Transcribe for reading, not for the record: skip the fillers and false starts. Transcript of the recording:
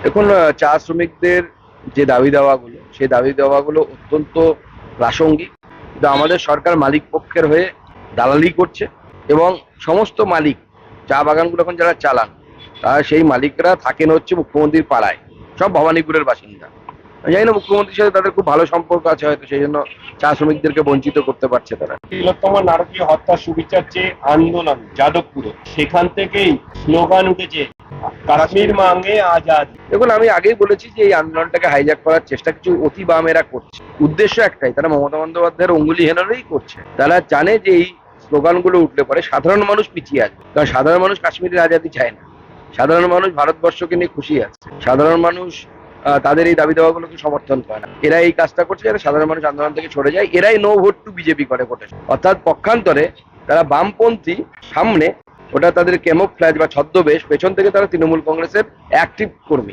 দেখুন, চা শ্রমিকদের যে দাবি দাওয়াগুলো, সেই দাবি দাওয়াগুলো অত্যন্ত প্রাসঙ্গিক। কিন্তু আমাদের সরকার মালিক পক্ষের হয়ে দালালি করছে, এবং সমস্ত মালিক, চা বাগানগুলো এখন যারা চালান, তারা সেই মালিকরা থাকেন হচ্ছে মুখ্যমন্ত্রীর পাড়ায়, সব ভবানীপুরের বাসিন্দা। আমি জানি না মুখ্যমন্ত্রীর সাথে তাদের খুব ভালো সম্পর্ক আছে, হয়তো সেই জন্য চা শ্রমিকদেরকে বঞ্চিত করতে পারছে তারা। তিলোত্তমা নারকীয় হত্যা সুবিচার চেয়ে আন্দোলন যাদবপুরে, সেখান থেকেই স্লোগান উঠেছে কাশ্মীর মাঙ্গে আজাদ। দেখুন, আমি আগেই বলেছি যে এই আন্দোলনটাকে হাইজ্যাক করার চেষ্টা কিছু অতি বামেরা করছে। উদ্দেশ্য একটাই, তারা মমতা বন্দ্যোপাধ্যায়ের অঙ্গুলি হেনানোরই করছে। তারা জানে যে এই স্লোগানগুলো উঠলে পরে সাধারণ মানুষ পিছিয়ে আসবে, কারণ সাধারণ মানুষ কাশ্মীরের আজাদি চায় না। সাধারণ মানুষ ভারতবর্ষকে নিয়ে খুশি আছে। সাধারণ মানুষ তাদের এই দাবি দাওয়াগুলোকে সমর্থন করে না। এরা এই কাজটা করছে যাতে সাধারণ মানুষ আন্দোলন থেকে সরে যায়। এরাই নো ভোট টু বিজেপি করে ভোটে, অর্থাৎ পক্ষান্তরে তারা বামপন্থী সামনে, ওটা তাদের ক্যামোফ্ল্যাজ বা ছদ্মবেশ, পেছন থেকে তারা তৃণমূল কংগ্রেসের অ্যাক্টিভ কর্মী।